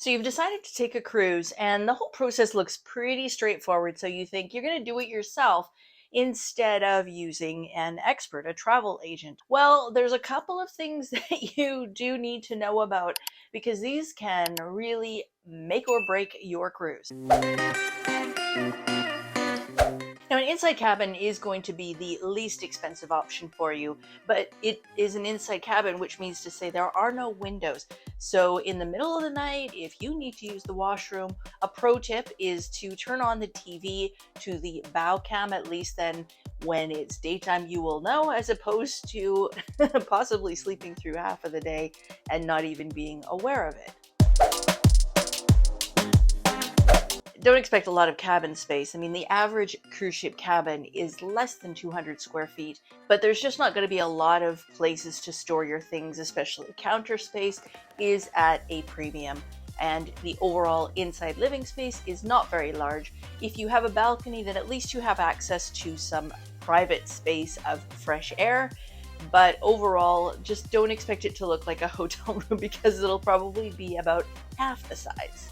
So you've decided to take a cruise, and the whole process looks pretty straightforward. So you think you're going to do it yourself instead of using an expert, a travel agent. Well, there's a couple of things that you do need to know about because these can really make or break your cruise. Now, an inside cabin is going to be the least expensive option for you, but it is an inside cabin, which means to say there are no windows. So in the middle of the night, if you need to use the washroom, a pro tip is to turn on the TV to the bow cam, at least then when it's daytime you will know, as opposed to possibly sleeping through half of the day and not even being aware of it. Don't expect a lot of cabin space. I mean, the average cruise ship cabin is less than 200 square feet, but there's just not going to be a lot of places to store your things, especially counter space is at a premium. And the overall inside living space is not very large. If you have a balcony, then at least you have access to some private space of fresh air. But overall, just don't expect it to look like a hotel room because it'll probably be about half the size.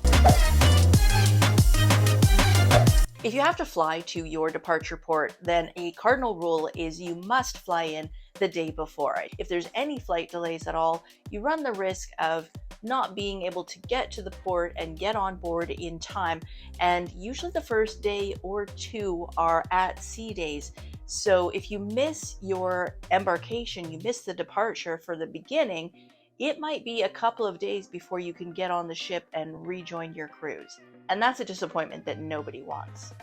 If you have to fly to your departure port, then a cardinal rule is you must fly in the day before. If there's any flight delays at all, you run the risk of not being able to get to the port and get on board in time. And usually the first day or two are at sea days. So if you miss your embarkation, you miss the departure for the beginning, it might be a couple of days before you can get on the ship and rejoin your cruise. And that's a disappointment that nobody wants.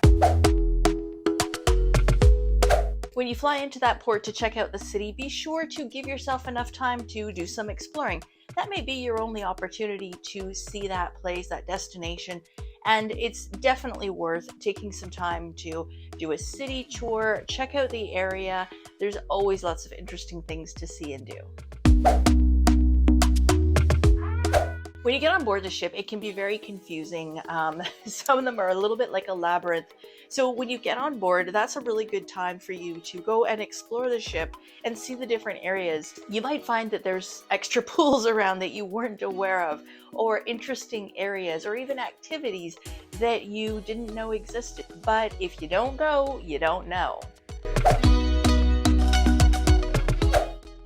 When you fly into that port to check out the city, be sure to give yourself enough time to do some exploring. That may be your only opportunity to see that place, that destination, and it's definitely worth taking some time to do a city tour, check out the area. There's always lots of interesting things to see and do. When you get on board the ship, it can be very confusing. Some of them are a little bit like a labyrinth. So when you get on board, that's a really good time for you to go and explore the ship and see the different areas. You might find that there's extra pools around that you weren't aware of, or interesting areas, or even activities that you didn't know existed. But if you don't go, you don't know.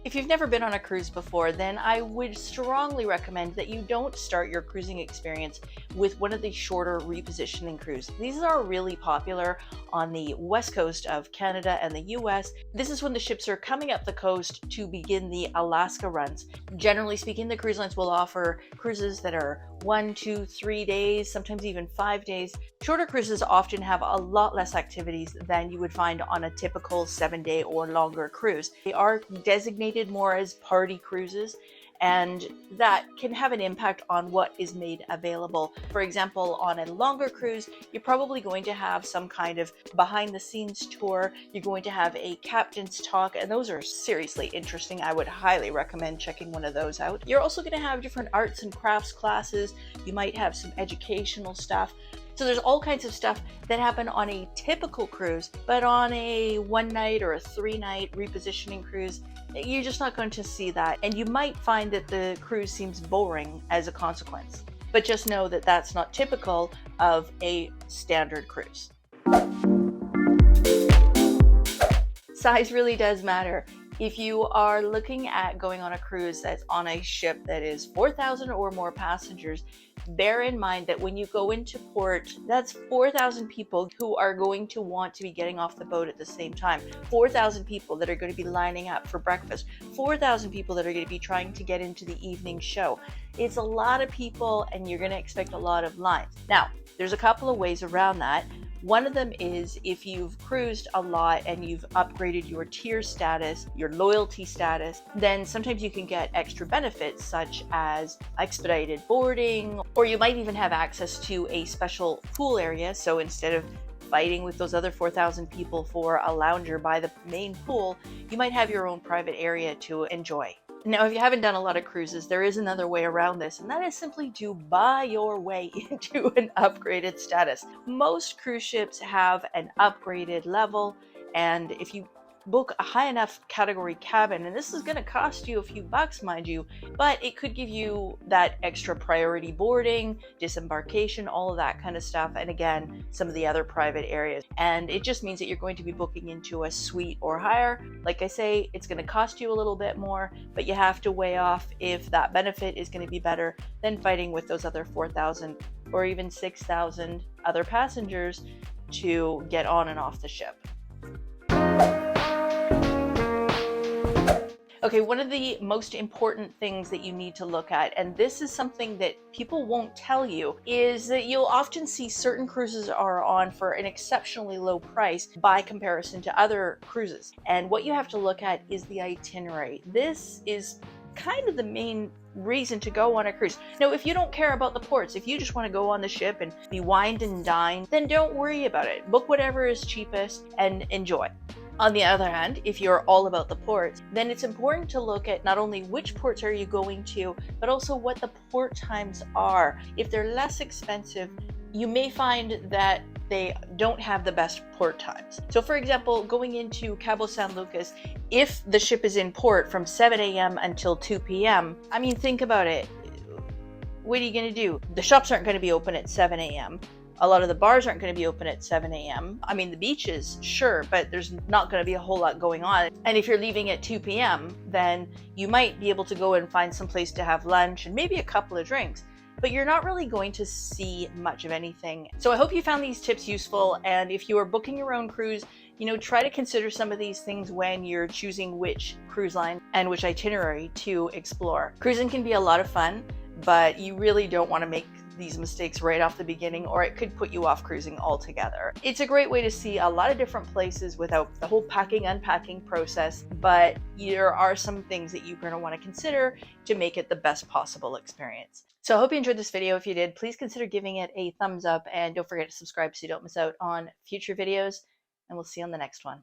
If you've never been on a cruise before, then I would strongly recommend that you don't start your cruising experience with one of the shorter repositioning cruises. These are really popular on the west coast of Canada and the US. This is when the ships are coming up the coast to begin the Alaska runs. Generally speaking, the cruise lines will offer cruises that are 1, 2, 3 days, sometimes even 5 days. Shorter cruises often have a lot less activities than you would find on a typical 7-day or longer cruise. They are designated more as party cruises, and that can have an impact on what is made available. For example, on a longer cruise, you're probably going to have some kind of behind the scenes tour. You're going to have a captain's talk, and those are seriously interesting. I would highly recommend checking one of those out. You're also going to have different arts and crafts classes. You might have some educational stuff. So there's all kinds of stuff that happen on a typical cruise, but on a 1-night or a 3-night repositioning cruise, you're just not going to see that. And you might find that the cruise seems boring as a consequence. But just know that that's not typical of a standard cruise. Size really does matter. If you are looking at going on a cruise that's on a ship that is 4,000 or more passengers, bear in mind that when you go into port, that's 4,000 people who are going to want to be getting off the boat at the same time. 4,000 people that are going to be lining up for breakfast. 4,000 people that are going to be trying to get into the evening show. It's a lot of people, and you're going to expect a lot of lines. Now, there's a couple of ways around that. One of them is if you've cruised a lot and you've upgraded your tier status, your loyalty status, then sometimes you can get extra benefits such as expedited boarding, or you might even have access to a special pool area. So instead of fighting with those other 4,000 people for a lounger by the main pool, you might have your own private area to enjoy. Now, if you haven't done a lot of cruises, there is another way around this, and that is simply to buy your way into an upgraded status. Most cruise ships have an upgraded level, and if you book a high enough category cabin, and this is going to cost you a few bucks, mind you, but it could give you that extra priority boarding, disembarkation, all of that kind of stuff, and again, some of the other private areas. And it just means that you're going to be booking into a suite or higher. Like I say, it's going to cost you a little bit more, but you have to weigh off if that benefit is going to be better than fighting with those other 4,000 or even 6,000 other passengers to get on and off the ship. Okay, one of the most important things that you need to look at, and this is something that people won't tell you, is that you'll often see certain cruises are on for an exceptionally low price by comparison to other cruises. And what you have to look at is the itinerary. This is kind of the main reason to go on a cruise. Now, if you don't care about the ports, if you just want to go on the ship and be wined and dined, then don't worry about it. Book whatever is cheapest and enjoy. On the other hand, if you're all about the ports, then it's important to look at not only which ports are you going to, but also what the port times are. If they're less expensive, you may find that they don't have the best port times. So for example, going into Cabo San Lucas, if the ship is in port from 7 a.m. until 2 p.m., I mean, think about it. What are you going to do? The shops aren't going to be open at 7 a.m. A lot of the bars aren't going to be open at 7 a.m. I mean, the beaches, sure, but there's not going to be a whole lot going on. And if you're leaving at 2 p.m., then you might be able to go and find some place to have lunch and maybe a couple of drinks, but you're not really going to see much of anything. So I hope you found these tips useful. And if you are booking your own cruise, try to consider some of these things when you're choosing which cruise line and which itinerary to explore. Cruising can be a lot of fun, but you really don't want to make these mistakes right off the beginning, or it could put you off cruising altogether. It's a great way to see a lot of different places without the whole packing, unpacking process, but there are some things that you're going to want to consider to make it the best possible experience. So I hope you enjoyed this video. If you did, please consider giving it a thumbs up, and don't forget to subscribe so you don't miss out on future videos, and we'll see you on the next one.